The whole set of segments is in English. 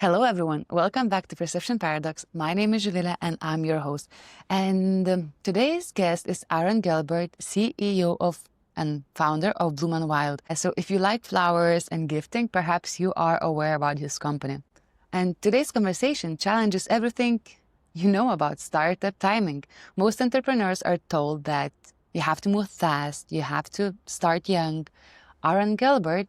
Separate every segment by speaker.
Speaker 1: Hello, everyone. Welcome back to Perception Paradox. My name is Juvila and I'm your host. And today's guest is Aron Gelbard, CEO of and founder of Bloom and Wild. So if you like flowers and gifting, perhaps you are aware about his company. And today's conversation challenges everything you know about startup timing. Most entrepreneurs are told that you have to move fast, you have to start young. Aron Gelbard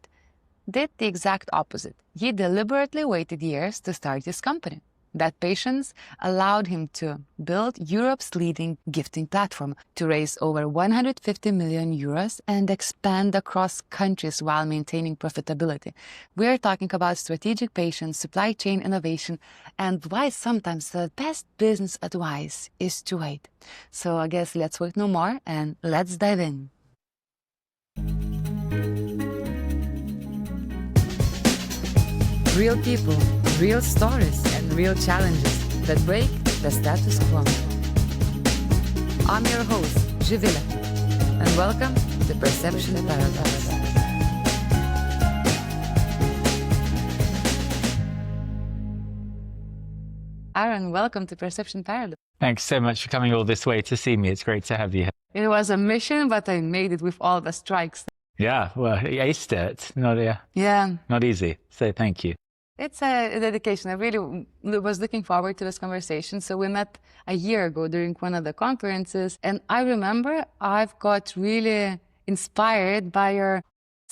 Speaker 1: did the exact opposite. He deliberately waited years to start his company. That patience allowed him to build Europe's leading gifting platform, to raise over 150 million euros and expand across countries while maintaining profitability. We're talking about strategic patience, supply chain innovation, and why sometimes the best business advice is to wait. So I guess let's wait no more and let's dive in. Real people, real stories, and real challenges that break the status quo. I'm your host, Juvila, and welcome to Perception Paradox. Aron, welcome to Perception Paradox.
Speaker 2: Thanks so much for coming all this way to see me. It's great to have you here.
Speaker 1: It was a mission, but I made it with all the strikes.
Speaker 2: Yeah, well, you aced it. Not easy. So thank you.
Speaker 1: It's a dedication. I really was looking forward to this conversation. So we met a year ago during one of the conferences. And I remember I've got really inspired by your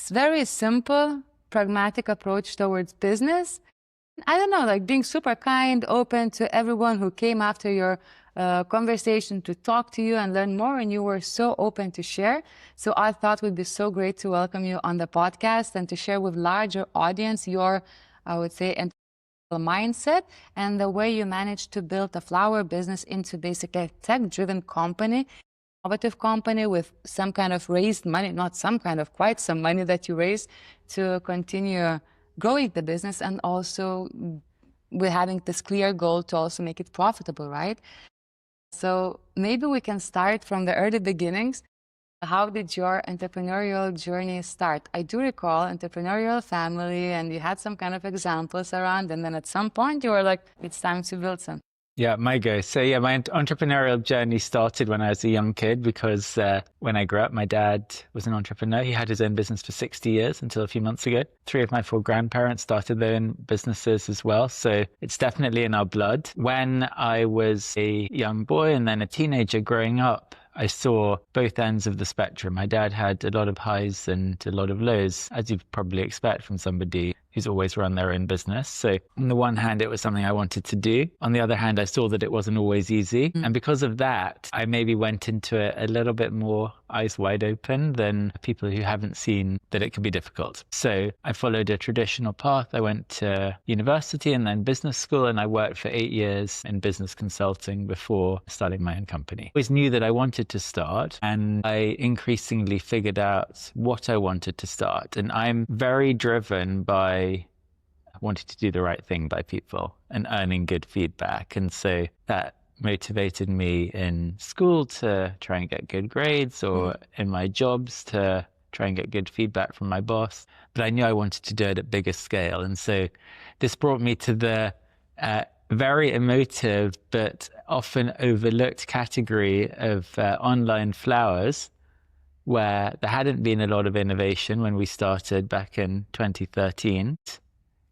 Speaker 1: very simple, pragmatic approach towards business. I don't know, like being super kind, open to everyone who came after your conversation to talk to you and learn more. And you were so open to share. So I thought it would be so great to welcome you on the podcast and to share with larger audience your, I would say, mindset and the way you managed to build a flower business into basically a tech-driven company, innovative company with some kind of raised money, not some kind of, quite some money that you raised to continue growing the business, and also we're having this clear goal to also make it profitable, right? So maybe we can start from the early beginnings. How did your entrepreneurial journey start? I do recall entrepreneurial family, and you had some kind of examples around, and then at some point you were like, it's time to build something.
Speaker 2: Yeah, my go. So yeah, my entrepreneurial journey started when I was a young kid because when I grew up, my dad was an entrepreneur. He had his own business for 60 years until a few months ago. 3 of my 4 grandparents started their own businesses as well. So it's definitely in our blood. When I was a young boy and then a teenager growing up, I saw both ends of the spectrum. My dad had a lot of highs and a lot of lows, as you'd probably expect from somebody who's always run their own business. So on the one hand, it was something I wanted to do. On the other hand, I saw that it wasn't always easy. And because of that, I maybe went into it a little bit more eyes wide open than people who haven't seen that it can be difficult. So I followed a traditional path. I went to university and then business school, and I worked for 8 years in business consulting before starting my own company. I always knew that I wanted to start, and I increasingly figured out what I wanted to start. And I'm very driven by wanting to do the right thing by people and earning good feedback. And so that motivated me in school to try and get good grades, or in my jobs to try and get good feedback from my boss. But I knew I wanted to do it at bigger scale. And so this brought me to the very emotive but often overlooked category of online flowers, where there hadn't been a lot of innovation when we started back in 2013.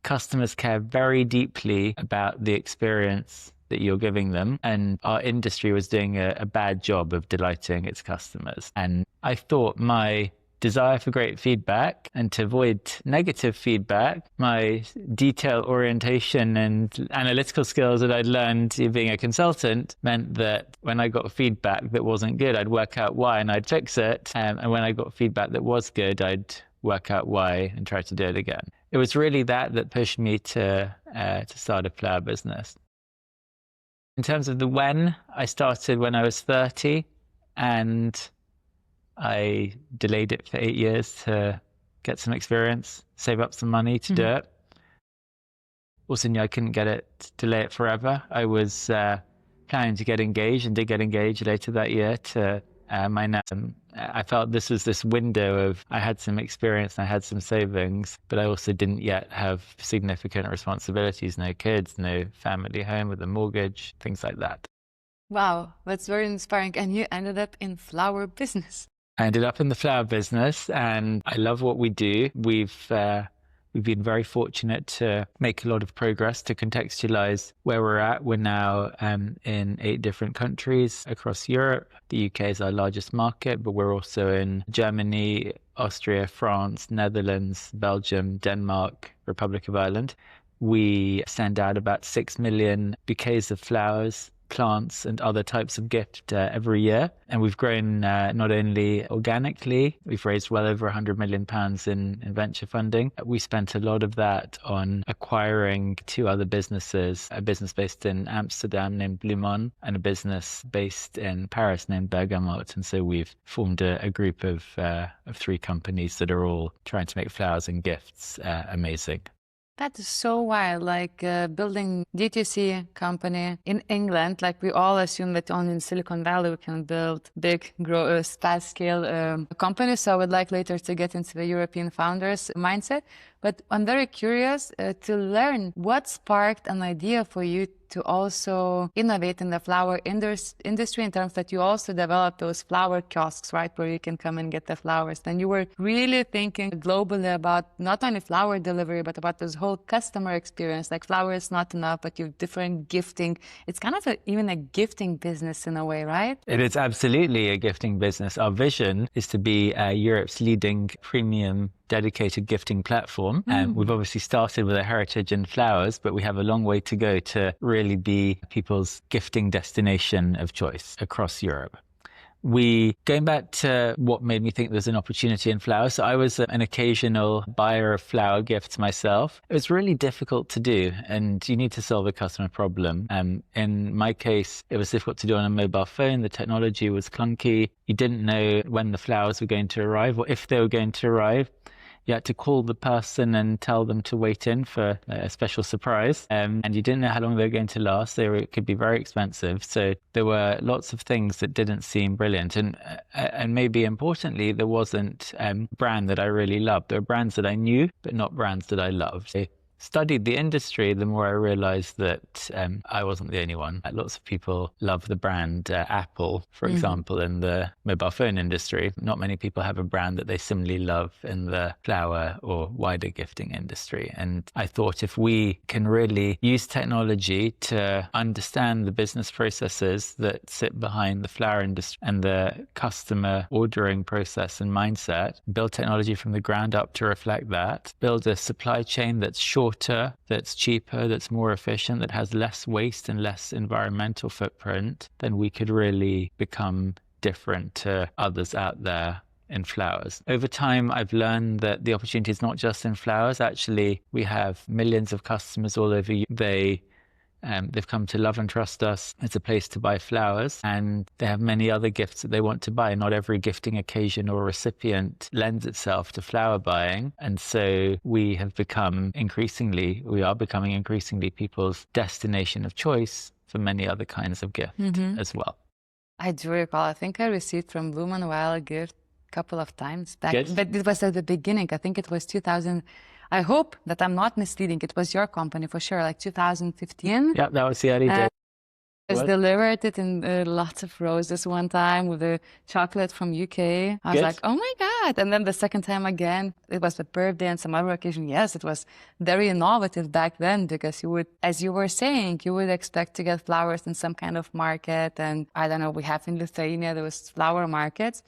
Speaker 2: Customers care very deeply about the experience that you're giving them, and our industry was doing a bad job of delighting its customers. And I thought my desire for great feedback and to avoid negative feedback, my detail orientation and analytical skills that I'd learned being a consultant meant that when I got feedback that wasn't good, I'd work out why and I'd fix it. And when I got feedback that was good, I'd work out why and try to do it again. It was really that pushed me to start a flower business. In terms of the when, I started when I was 30, and I delayed it for 8 years to get some experience, save up some money to do it. Also knew I couldn't delay it forever. I was planning to get engaged and did get engaged later that year to I felt this was this window of, I had some experience and I had some savings, but I also didn't yet have significant responsibilities, no kids, no family home with a mortgage, things like that.
Speaker 1: Wow, that's very inspiring. And you ended up in flower business.
Speaker 2: I ended up in the flower business and I love what we do. We've been very fortunate to make a lot of progress to contextualize where we're at. We're now in 8 different countries across Europe. The UK is our largest market, but we're also in Germany, Austria, France, Netherlands, Belgium, Denmark, Republic of Ireland. We send out about 6 million bouquets of flowers, plants and other types of gift every year. And we've grown not only organically, we've raised well over £100 million in venture funding. We spent a lot of that on acquiring 2 other businesses, a business based in Amsterdam named Blumon and a business based in Paris named Bergamot. And so we've formed a group of 3 companies that are all trying to make flowers and gifts amazing.
Speaker 1: That is so wild, like building DTC company in England. Like we all assume that only in Silicon Valley we can build big, fast scale companies. So I would like later to get into the European founders mindset. But I'm very curious to learn what sparked an idea for you to also innovate in the flower industry in terms that you also developed those flower kiosks, right, where you can come and get the flowers. Then you were really thinking globally about not only flower delivery, but about this whole customer experience. Like flower is not enough, but you've different gifting. It's kind of even a gifting business in a way, right?
Speaker 2: It is absolutely a gifting business. Our vision is to be Europe's leading premium dedicated gifting platform. And we've obviously started with a heritage in flowers, but we have a long way to go to really be people's gifting destination of choice across Europe. Going back to what made me think there's an opportunity in flowers. So I was an occasional buyer of flower gifts myself. It was really difficult to do, and you need to solve a customer problem. In my case, it was difficult to do on a mobile phone. The technology was clunky. You didn't know when the flowers were going to arrive or if they were going to arrive. You had to call the person and tell them to wait in for a special surprise. And you didn't know how long they were going to last. It could be very expensive. So there were lots of things that didn't seem brilliant. And maybe importantly, there wasn't a brand that I really loved. There were brands that I knew, but not brands that I loved. I studied the industry, the more I realized that I wasn't the only one. Lots of people love the brand Apple, for example, in the mobile phone industry. Not many people have a brand that they similarly love in the flower or wider gifting industry. And I thought if we can really use technology to understand the business processes that sit behind the flower industry and the customer ordering process and mindset, build technology from the ground up to reflect that, build a supply chain that's shorter, that's cheaper, that's more efficient, that has less waste and less environmental footprint, then we could really become different to others out there in flowers. Over time, I've learned that the opportunity is not just in flowers. Actually, we have millions of customers all over. They've come to love and trust us as a place to buy flowers, and they have many other gifts that they want to buy. Not every gifting occasion or recipient lends itself to flower buying. And so we are becoming increasingly people's destination of choice for many other kinds of gift as well.
Speaker 1: I do recall, I think I received from Blumon a while a gift a couple of times back,
Speaker 2: Good.
Speaker 1: but it was at the beginning. I think it was 2000. I hope that I'm not misleading. It was your company for sure, like 2015.
Speaker 2: Yeah, that was the early days.
Speaker 1: I was delivered it in lots of roses one time with a chocolate from UK. I was
Speaker 2: Good.
Speaker 1: like, oh my God. And then the second time again, it was a birthday and some other occasion. Yes, it was very innovative back then because you would, as you were saying, you would expect to get flowers in some kind of market. And I don't know, we have in Lithuania, there was flower markets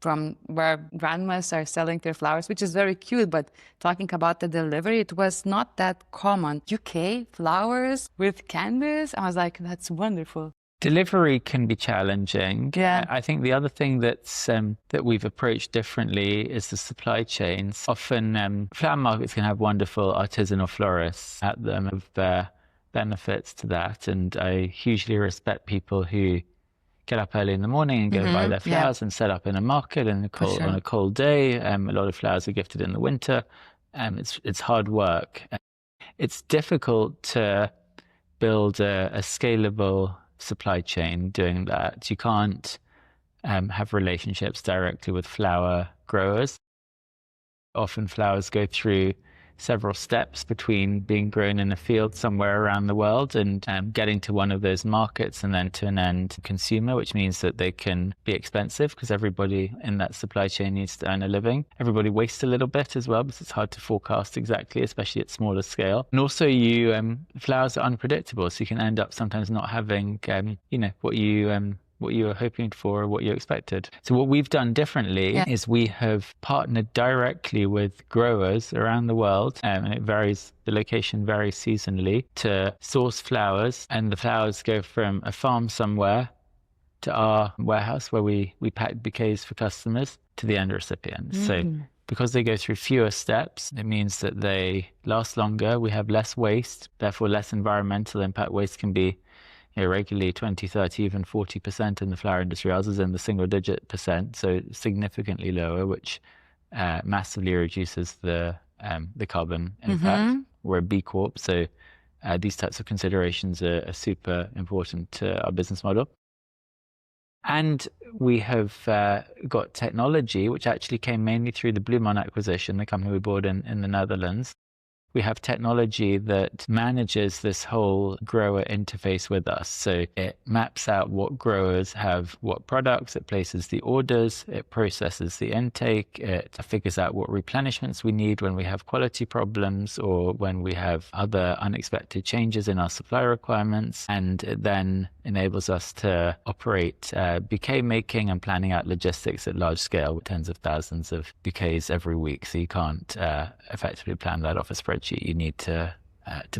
Speaker 1: from where grandmas are selling their flowers, which is very cute. But talking about the delivery, it was not that common. UK flowers with candies. I was like, that's wonderful.
Speaker 2: Delivery can be challenging.
Speaker 1: Yeah.
Speaker 2: I think the other thing that we've approached differently is the supply chains. Often flower markets can have wonderful artisanal florists at them of benefits to that. And I hugely respect people who get up early in the morning and go buy their flowers and set up in a market on a cold day. A lot of flowers are gifted in the winter. It's hard work. It's difficult to build a scalable supply chain doing that. You can't have relationships directly with flower growers. Often flowers go through several steps between being grown in a field somewhere around the world and getting to one of those markets and then to an end consumer, which means that they can be expensive because everybody in that supply chain needs to earn a living. Everybody wastes a little bit as well because it's hard to forecast exactly, especially at smaller scale. And also flowers are unpredictable, so you can end up sometimes not having, what you were hoping for or what you expected. So what we've done differently is we have partnered directly with growers around the world, and it varies, the location varies seasonally, to source flowers, and the flowers go from a farm somewhere to our warehouse where we pack bouquets for customers to the end recipient. So because they go through fewer steps, it means that they last longer, we have less waste, therefore less environmental impact. Waste can be regularly 20, 30, even 40% in the flower industry. Ours is in the single-digit percent, so significantly lower, which massively reduces the carbon impact. We're a B Corp, so these types of considerations are super important to our business model. And we have got technology, which actually came mainly through the Bloemon acquisition, the company we bought in the Netherlands. We have technology that manages this whole grower interface with us. So it maps out what growers have, what products, it places the orders, it processes the intake, it figures out what replenishments we need when we have quality problems or when we have other unexpected changes in our supply requirements, and it then enables us to operate bouquet making and planning out logistics at large scale with tens of thousands of bouquets every week. So you can't effectively plan that off a spreadsheet. You need to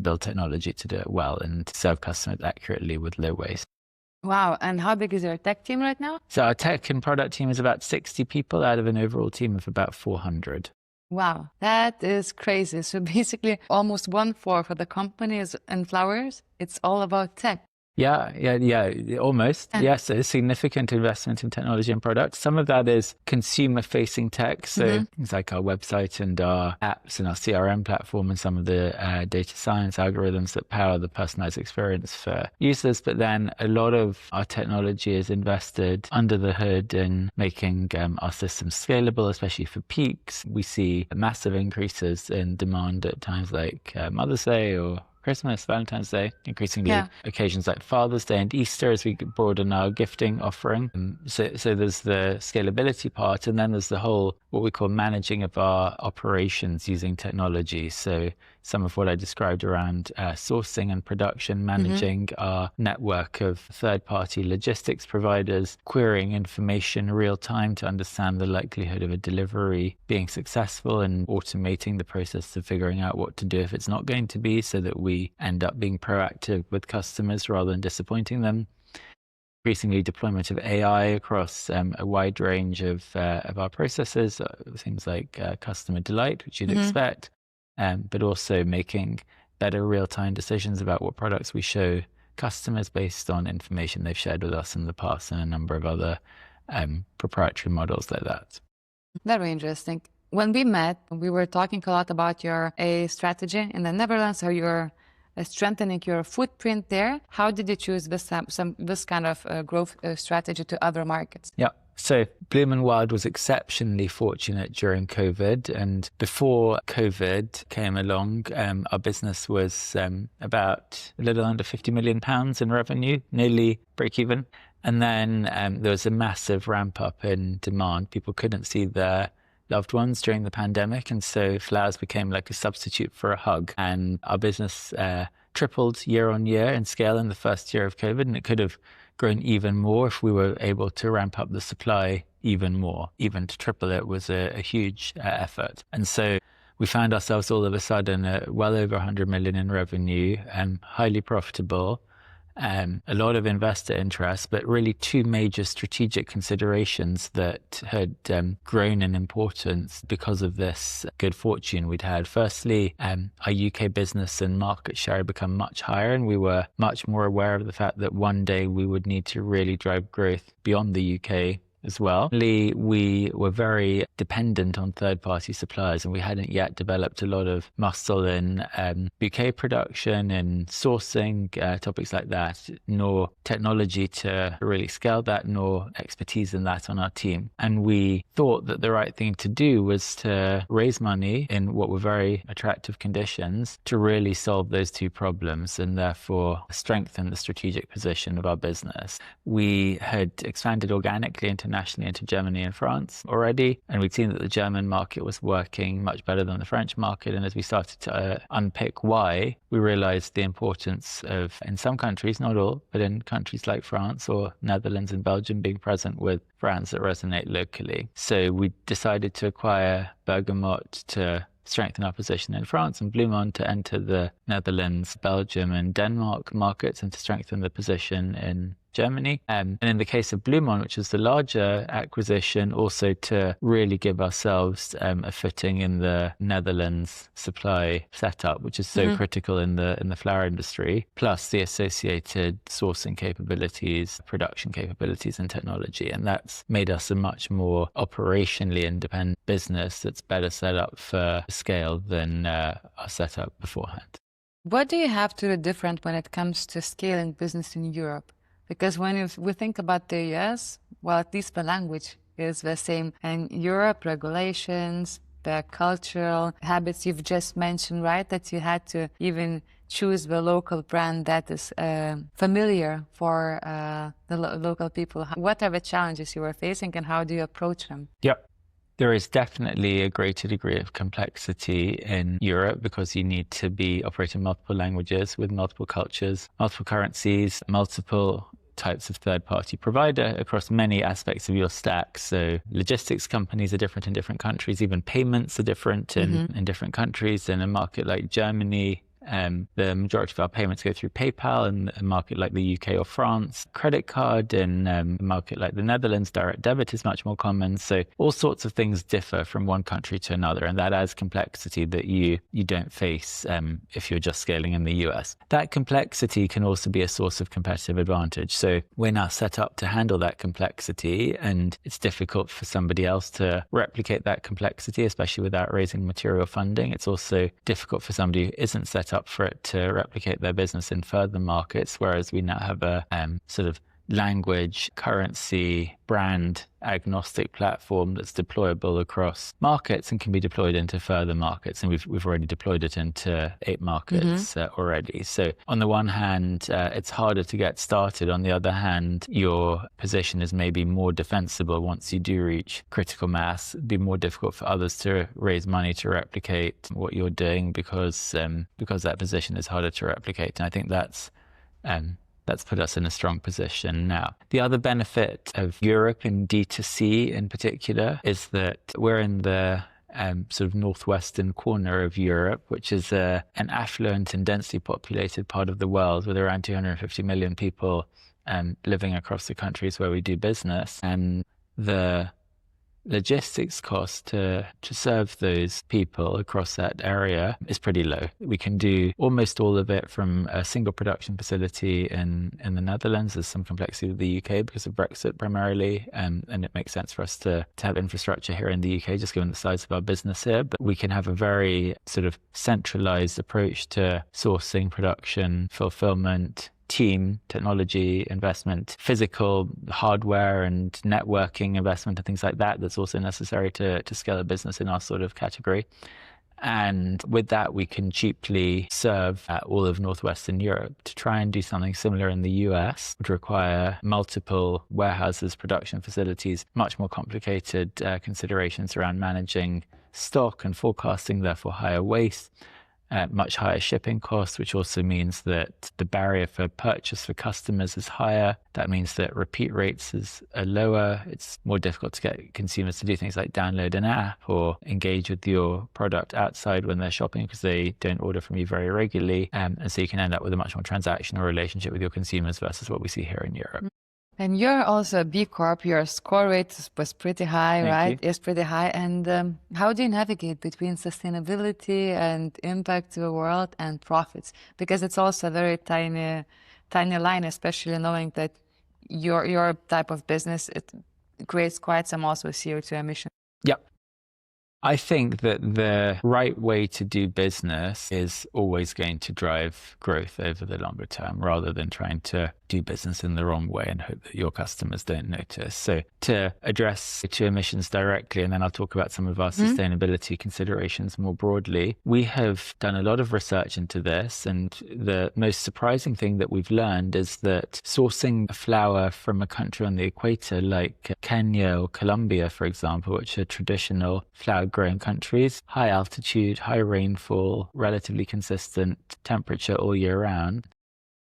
Speaker 2: build technology to do it well and serve customers accurately with low waste.
Speaker 1: Wow. And how big is your tech team right now?
Speaker 2: So our tech and product team is about 60 people out of an overall team of about 400.
Speaker 1: Wow, that is crazy. So basically almost 1/4 of the company is in flowers. It's all about tech.
Speaker 2: Yeah, almost. Yes, a significant investment in technology and products. Some of that is consumer-facing tech, so things like our website and our apps and our CRM platform and some of the data science algorithms that power the personalized experience for users. But then a lot of our technology is invested under the hood in making our systems scalable, especially for peaks. We see massive increases in demand at times like Mother's Day or Christmas, Valentine's Day, increasingly occasions like Father's Day and Easter as we broaden our gifting offering. So there's the scalability part, and then there's the whole, what we call managing of our operations using technology. So some of what I described around sourcing and production, managing our network of third-party logistics providers, querying information real time to understand the likelihood of a delivery being successful, and automating the process of figuring out what to do if it's not going to be, so that we end up being proactive with customers rather than disappointing them. Increasingly deployment of AI across a wide range of our processes, things like customer delight, which you'd expect, but also making better real-time decisions about what products we show customers based on information they've shared with us in the past, and a number of other proprietary models like that.
Speaker 1: Very interesting. When we met, we were talking a lot about your strategy in the Netherlands, how you're strengthening your footprint there. How did you choose this kind of growth strategy to other markets?
Speaker 2: Yeah. So Bloom & Wild was exceptionally fortunate during COVID. And before COVID came along, our business was about a little under £50 million in revenue, nearly break even. And then there was a massive ramp up in demand. People couldn't see their loved ones during the pandemic. And so flowers became like a substitute for a hug. And our business tripled year on year in scale in the first year of COVID. And it could have grown even more if we were able to ramp up the supply even more. Even to triple it was a huge effort. And so we found ourselves all of a sudden well over 100 million in revenue and highly profitable. A lot of investor interest, but really two major strategic considerations that had grown in importance because of this good fortune we'd had. Firstly, our UK business and market share had become much higher, and we were much more aware of the fact that one day we would need to really drive growth beyond the UK as well. We were very dependent on third-party suppliers, and we hadn't yet developed a lot of muscle in bouquet production and sourcing, topics like that, nor technology to really scale that, nor expertise in that on our team. And we thought that the right thing to do was to raise money in what were very attractive conditions to really solve those two problems and therefore strengthen the strategic position of our business. We had expanded organically internationally into Germany and France already, and we'd seen that the German market was working much better than the French market. And as we started to unpick why, we realized the importance of, in some countries, not all, but in countries like France or Netherlands and Belgium, being present with brands that resonate locally. So we decided to acquire Bergamot to strengthen our position in France, and Bloemon to enter the Netherlands, Belgium and Denmark markets and to strengthen the position in Germany. And in the case of Bloemon, which is the larger acquisition, also to really give ourselves a footing in the Netherlands supply setup, which is so critical in the flower industry, plus the associated sourcing capabilities, production capabilities and technology. And that's made us a much more operationally independent business that's better set up for scale than our setup beforehand.
Speaker 1: What do you have to do different when it comes to scaling business in Europe? Because when we think about the US, well, at least the language is the same. And Europe, regulations, the cultural habits you've just mentioned, right? That you had to even choose the local brand that is familiar for the local people. What are the challenges you were facing and how do you approach them?
Speaker 2: Yep. There is definitely a greater degree of complexity in Europe because you need to be operating multiple languages with multiple cultures, multiple currencies, multiple types of third-party provider across many aspects of your stack. So logistics companies are different in different countries, even payments are different in different countries. In a market like Germany, the majority of our payments go through PayPal. In a market like the UK or France, credit card. In a market like the Netherlands, direct debit is much more common. So all sorts of things differ from one country to another, and that adds complexity that you don't face if you're just scaling in the US. That complexity can also be a source of competitive advantage. So we're now set up to handle that complexity, and it's difficult for somebody else to replicate that complexity, especially without raising material funding. It's also difficult for somebody who isn't set up for it to replicate their business in further markets, whereas we now have a sort of language, currency, brand agnostic platform that's deployable across markets and can be deployed into further markets. And we've already deployed it into 8 markets already. So on the one hand, it's harder to get started. On the other hand, your position is maybe more defensible once you do reach critical mass. It'd be more difficult for others to raise money to replicate what you're doing because that position is harder to replicate. And I think that's put us in a strong position now. The other benefit of Europe in D2C in particular is that we're in the sort of northwestern corner of Europe, which is an affluent and densely populated part of the world with around 250 million people living across the countries where we do business. And the logistics cost to serve those people across that area is pretty low. We can do almost all of it from a single production facility in the Netherlands. There's some complexity with the UK because of Brexit primarily, and it makes sense for us to have infrastructure here in the UK, just given the size of our business here. But we can have a very sort of centralized approach to sourcing, production, fulfillment, team, technology investment, physical hardware and networking investment and things like that that's also necessary to scale a business in our sort of category. And with that, we can cheaply serve all of Northwestern Europe. To try and do something similar in the US would require multiple warehouses, production facilities, much more complicated considerations around managing stock and forecasting, therefore higher waste. Much higher shipping costs, which also means that the barrier for purchase for customers is higher. That means that repeat rates are lower. It's more difficult to get consumers to do things like download an app or engage with your product outside when they're shopping because they don't order from you very regularly. And so you can end up with a much more transactional relationship with your consumers versus what we see here in Europe.
Speaker 1: And you're also a B Corp. Your score rate was pretty high,
Speaker 2: Thank
Speaker 1: right?
Speaker 2: you.
Speaker 1: It's pretty high. And how do you navigate between sustainability and impact to the world and profits? Because it's also a very tiny line, especially knowing that your type of business, creates quite some also CO2 emissions.
Speaker 2: Yep. I think that the right way to do business is always going to drive growth over the longer term, rather than trying to do business in the wrong way and hope that your customers don't notice. So to address CO2 emissions directly, and then I'll talk about some of our sustainability considerations more broadly, we have done a lot of research into this. And the most surprising thing that we've learned is that sourcing a flower from a country on the equator like Kenya or Colombia, for example, which are traditional flower growing countries, high altitude, high rainfall, relatively consistent temperature all year round.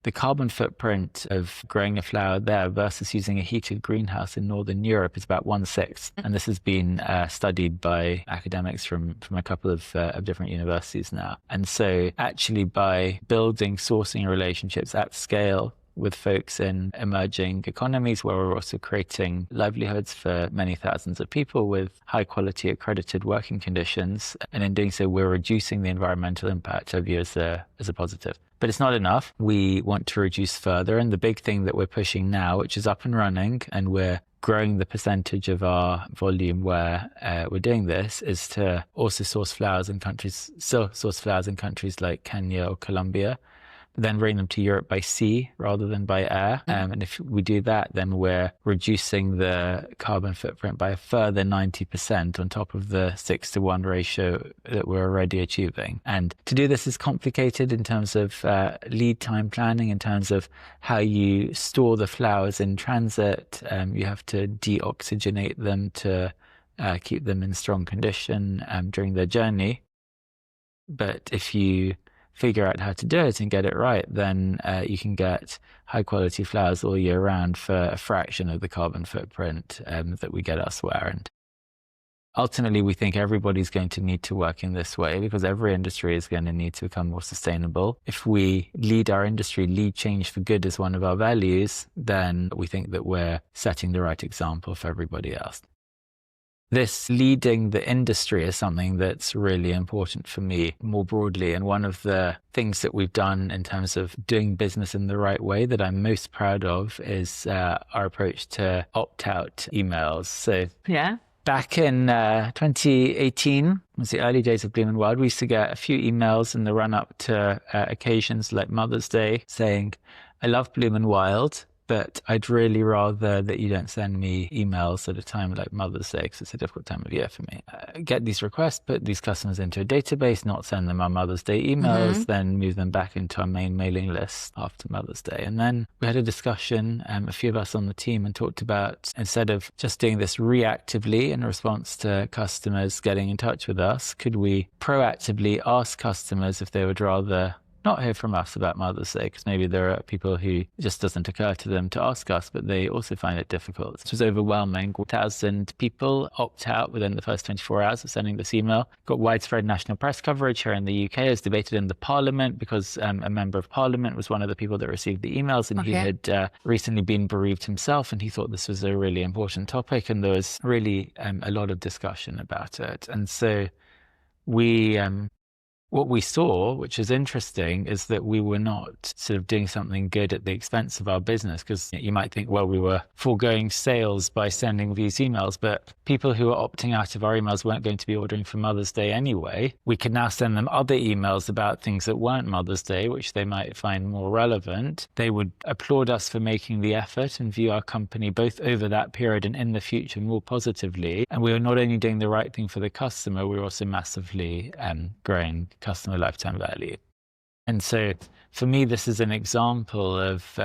Speaker 2: The carbon footprint of growing a flower there versus using a heated greenhouse in Northern Europe is about 1/6. And this has been studied by academics from a couple of different universities now. And so actually by building sourcing relationships at scale with folks in emerging economies, where we're also creating livelihoods for many thousands of people with high quality accredited working conditions. And in doing so, we're reducing the environmental impact, I view as a positive. But it's not enough. We want to reduce further. And the big thing that we're pushing now, which is up and running, and we're growing the percentage of our volume where we're doing this, is to also source flowers in countries like Kenya or Colombia, then bring them to Europe by sea rather than by air. And if we do that, then we're reducing the carbon footprint by a further 90% on top of the 6-to-1 ratio that we're already achieving. And to do this is complicated in terms of lead time planning, in terms of how you store the flowers in transit. You have to deoxygenate them to keep them in strong condition during their journey. But if you figure out how to do it and get it right, then you can get high quality flowers all year round for a fraction of the carbon footprint that we get elsewhere. And ultimately, we think everybody's going to need to work in this way, because every industry is going to need to become more sustainable. If we lead our industry, lead change for good as one of our values, then we think that we're setting the right example for everybody else. This leading the industry is something that's really important for me more broadly. And one of the things that we've done in terms of doing business in the right way that I'm most proud of is our approach to opt-out emails. So back in 2018, was the early days of Bloom & Wild, we used to get a few emails in the run-up to occasions like Mother's Day saying, "I love Bloom & Wild, but I'd really rather that you don't send me emails at a time like Mother's Day, because it's a difficult time of year for me. Get these requests, put these customers into a database, not send them our Mother's Day emails, then move them back into our main mailing list after Mother's Day." And then we had a discussion, a few of us on the team, and talked about, instead of just doing this reactively in response to customers getting in touch with us, could we proactively ask customers if they would rather not hear from us about Mother's Day, because maybe there are people who it just doesn't occur to them to ask us, but they also find it difficult. It was overwhelming. 1,000 people opt out within the first 24 hours of sending this email. Got widespread national press coverage here in the UK. It was debated in the Parliament because a member of Parliament was one of the people that received the emails, and he had recently been bereaved himself, and he thought this was a really important topic, and there was really a lot of discussion about it. And so what we saw, which is interesting, is that we were not sort of doing something good at the expense of our business, because you might think, well, we were foregoing sales by sending these emails, but people who are opting out of our emails weren't going to be ordering for Mother's Day anyway. We could now send them other emails about things that weren't Mother's Day, which they might find more relevant. They would applaud us for making the effort and view our company both over that period and in the future more positively. And we were not only doing the right thing for the customer, we were also massively growing customer lifetime value. And so for me, this is an example of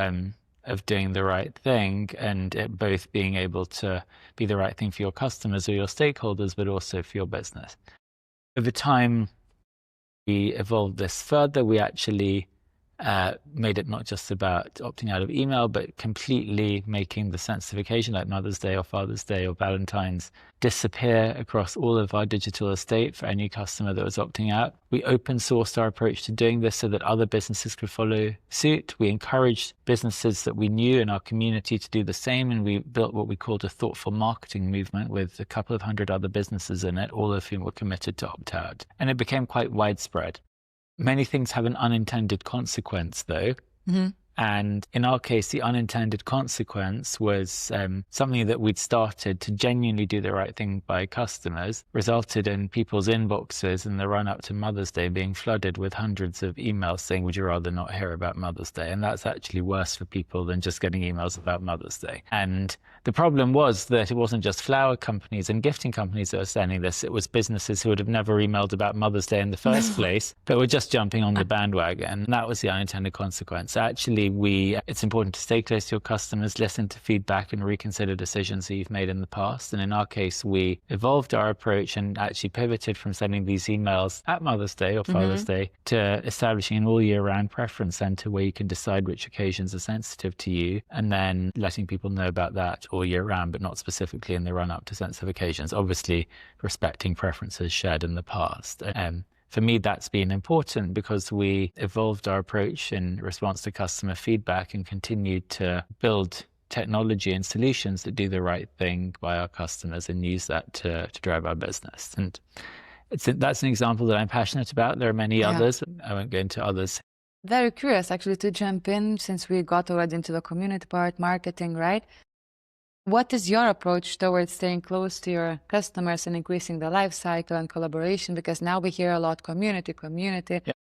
Speaker 2: doing the right thing, and it both being able to be the right thing for your customers or your stakeholders, but also for your business. Over time, we evolved this further. We actually made it not just about opting out of email, but completely making the sensitive occasion like Mother's Day or Father's Day or Valentine's disappear across all of our digital estate for any customer that was opting out. We open sourced our approach to doing this so that other businesses could follow suit. We encouraged businesses that we knew in our community to do the same, and we built what we called a thoughtful marketing movement with a couple of hundred other businesses in it, all of whom were committed to opt out. And it became quite widespread. Many things have an unintended consequence, though. And in our case, the unintended consequence was something that we'd started to genuinely do the right thing by customers, resulted in people's inboxes in the run up to Mother's Day being flooded with hundreds of emails saying, would you rather not hear about Mother's Day? And that's actually worse for people than just getting emails about Mother's Day. And the problem was that it wasn't just flower companies and gifting companies that were sending this. It was businesses who would have never emailed about Mother's Day in the first place, but were just jumping on the bandwagon. And that was the unintended consequence. Actually, it's important to stay close to your customers, listen to feedback and reconsider decisions that you've made in the past. And in our case, we evolved our approach and actually pivoted from sending these emails at Mother's Day or Father's Day to establishing an all year round preference center where you can decide which occasions are sensitive to you, and then letting people know about that all year round, but not specifically in the run up to sensitive occasions, obviously respecting preferences shared in the past. For me, that's been important because we evolved our approach in response to customer feedback and continued to build technology and solutions that do the right thing by our customers and use that to drive our business. And that's an example that I'm passionate about. There are many others. I won't go into others.
Speaker 1: Very curious, actually, to jump in, since we got already into the community part, marketing, right? What is your approach towards staying close to your customers and increasing the life cycle and collaboration? Because now we hear a lot community.
Speaker 2: Yeah.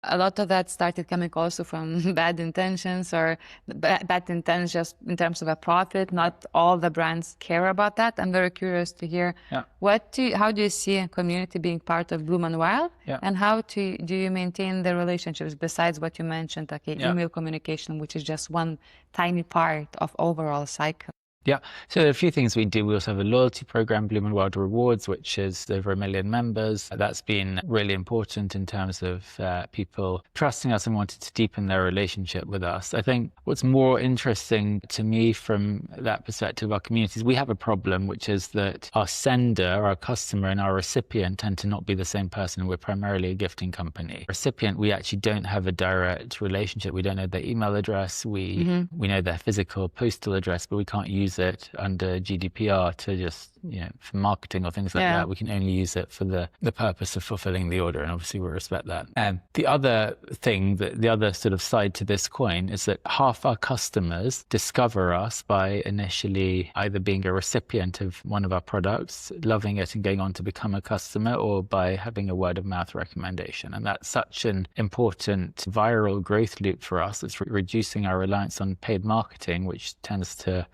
Speaker 1: A lot of that started coming also from bad intentions or bad intentions just in terms of a profit. Not all the brands care about that. I'm very curious to hear how do you see a community being part of Bloom and Wild? And how do you maintain the relationships besides what you mentioned, email communication, which is just one tiny part of overall cycle?
Speaker 2: Yeah, so there are a few things we do. We also have a loyalty program, Bloom and Wild Rewards, which is over 1 million members. That's been really important in terms of people trusting us and wanting to deepen their relationship with us. I think what's more interesting to me from that perspective of our communities, we have a problem, which is that our sender, our customer, and our recipient tend to not be the same person. We're primarily a gifting company. Recipient, we actually don't have a direct relationship. We don't know their email address. We know their physical postal address, but we can't use it under GDPR to just, for marketing or things like that. We can only use it for the purpose of fulfilling the order, and obviously we respect that. The other thing, the other sort of side to this coin is that half our customers discover us by initially either being a recipient of one of our products, loving it and going on to become a customer, or by having a word of mouth recommendation. And that's such an important viral growth loop for us. It's reducing our reliance on paid marketing, which tends to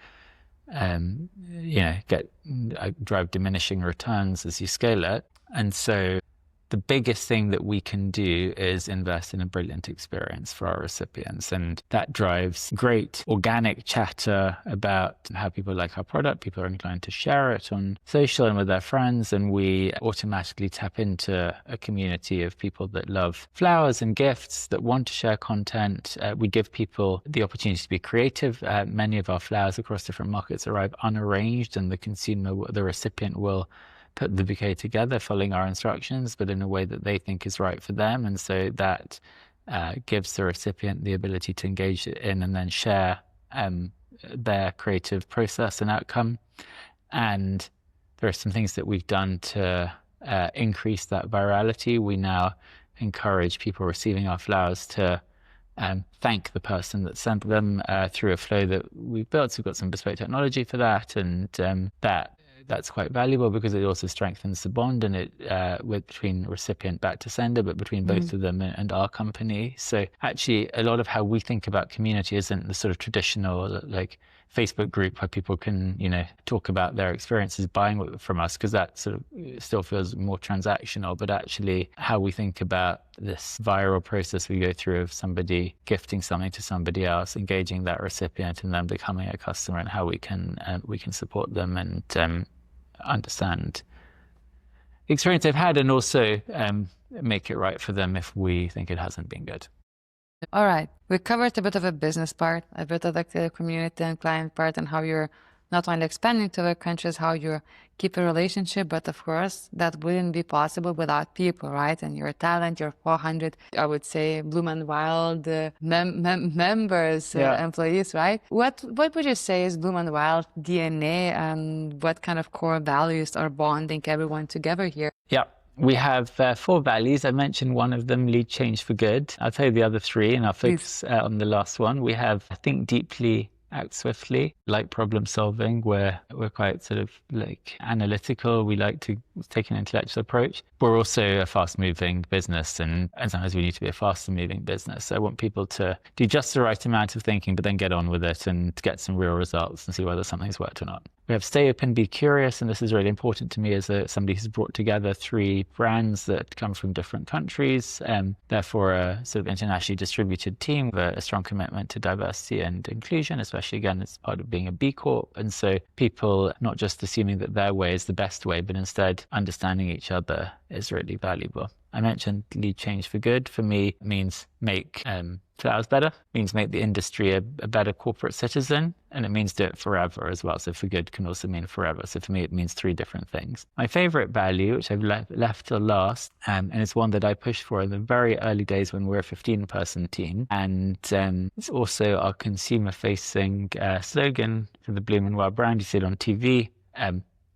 Speaker 2: drive diminishing returns as you scale it. And so the biggest thing that we can do is invest in a brilliant experience for our recipients. And that drives great organic chatter about how people like our product. People are inclined to share it on social and with their friends. And we automatically tap into a community of people that love flowers and gifts, that want to share content. We give people the opportunity to be creative. Many of our flowers across different markets arrive unarranged, and the recipient will put the bouquet together following our instructions, but in a way that they think is right for them. And so that gives the recipient the ability to engage in and then share their creative process and outcome. And there are some things that we've done to increase that virality. We now encourage people receiving our flowers to thank the person that sent them through a flow that we've built. So we've got some bespoke technology for that, and that's quite valuable because it also strengthens the bond and between recipient back to sender, but between both of them and our company. So actually, a lot of how we think about community isn't the sort of traditional Facebook group where people can talk about their experiences buying from us, because that sort of still feels more transactional. But actually, how we think about this viral process we go through of somebody gifting something to somebody else, engaging that recipient, and then becoming a customer, and how we can support them and understand the experience they've had, and also make it right for them if we think it hasn't been good.
Speaker 1: All right. We covered a bit of a business part, a bit of the community and client part, and how you're not only expanding to other countries, how you keep a relationship, but of course, that wouldn't be possible without people, right? And your talent, your 400, I would say, Bloom and Wild members, employees, right? What would you say is Bloom and Wild DNA, and what kind of core values are bonding everyone together here?
Speaker 2: Yeah. We have 4 values. I mentioned one of them, lead change for good. I'll tell you the other 3 and I'll focus on the last one. We have think deeply, act swiftly, like problem solving, where we're quite sort of like analytical. We like to take an intellectual approach. We're also a fast moving business, and sometimes we need to be a faster moving business. So I want people to do just the right amount of thinking, but then get on with it and get some real results and see whether something's worked or not. We have stay open, be curious, and this is really important to me as somebody who's brought together 3 brands that come from different countries, and therefore a sort of internationally distributed team with a strong commitment to diversity and inclusion, especially again as part of being a B Corp. And so people not just assuming that their way is the best way, but instead understanding each other is really valuable. I mentioned lead change for good. For me, it means make flowers better, means make the industry a better corporate citizen, and it means do it forever as well. So for good can also mean forever. So for me, it means 3 different things. My favorite value, which I've left till last, and it's one that I pushed for in the very early days when we were a 15-person team. And it's also our consumer-facing slogan for the Bloom & Well brand. You see it on TV.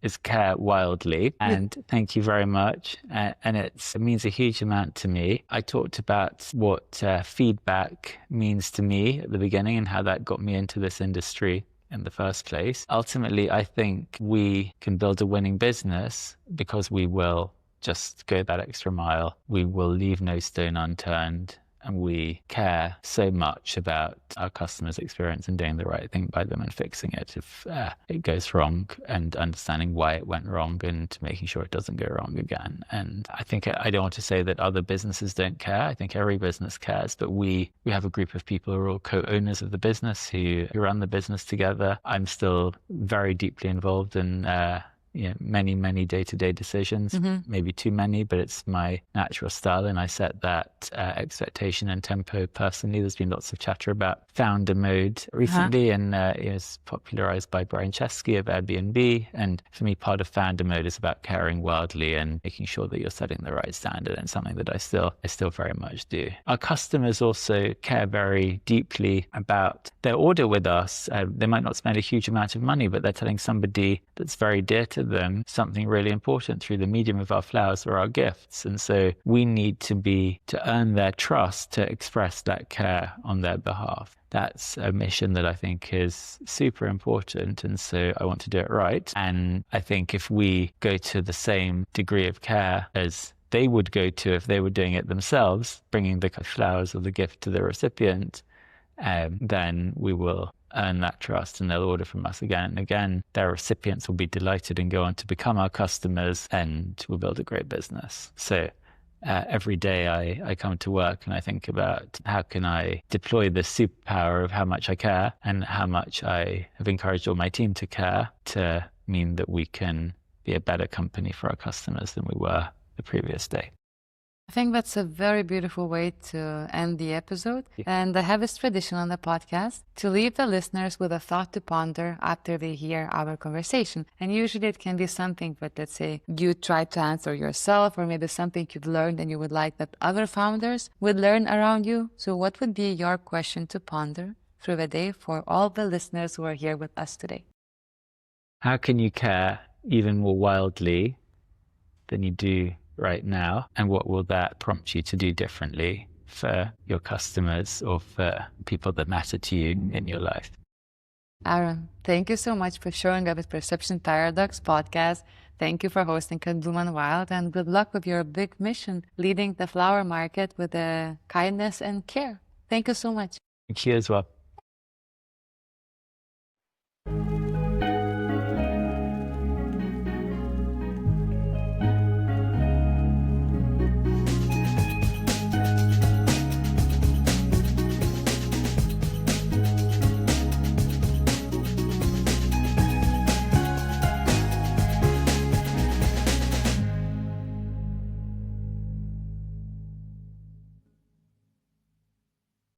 Speaker 2: Is care wildly. And thank you very much. And it means a huge amount to me. I talked about what feedback means to me at the beginning and how that got me into this industry in the first place. Ultimately, I think we can build a winning business because we will just go that extra mile. We will leave no stone unturned. And we care so much about our customers' experience and doing the right thing by them and fixing it if it goes wrong, and understanding why it went wrong and making sure it doesn't go wrong again. And I think I don't want to say that other businesses don't care. I think every business cares, but we have a group of people who are all co-owners of the business who run the business together. I'm still very deeply involved in many day-to-day decisions, maybe too many, but it's my natural style, and I set that expectation and tempo personally. There's been lots of chatter about founder mode recently, and it was popularized by Brian Chesky of Airbnb. And for me, part of founder mode is about caring wildly and making sure that you're setting the right standard, and something that I still very much do. Our customers also care very deeply about their order with us. They might not spend a huge amount of money, but they're telling somebody that's very dear to them something really important through the medium of our flowers or our gifts. And so we need to earn their trust to express that care on their behalf. That's a mission that I think is super important. And so I want to do it right. And I think if we go to the same degree of care as they would go to if they were doing it themselves, bringing the flowers or the gift to the recipient, then we will earn that trust and they'll order from us again and again. Their recipients will be delighted and go on to become our customers, and we'll build a great business. So every day I come to work and I think about how can I deploy the superpower of how much I care and how much I have encouraged all my team to care, to mean that we can be a better company for our customers than we were the previous day.
Speaker 1: I think that's a very beautiful way to end the episode. And I have this tradition on the podcast to leave the listeners with a thought to ponder after they hear our conversation. And usually it can be something that, let's say, you try to answer yourself, or maybe something you've learned and you would like that other founders would learn around you. So what would be your question to ponder through the day for all the listeners who are here with us today?
Speaker 2: How can you care even more wildly than you do right now, and what will that prompt you to do differently for your customers or for people that matter to you in your life?
Speaker 1: Aron, thank you so much for showing up at Perception Paradox podcast. Thank you for hosting at Bloom & Wild, and good luck with your big mission, leading the flower market with kindness and care. Thank you so much.
Speaker 2: Thank you as well.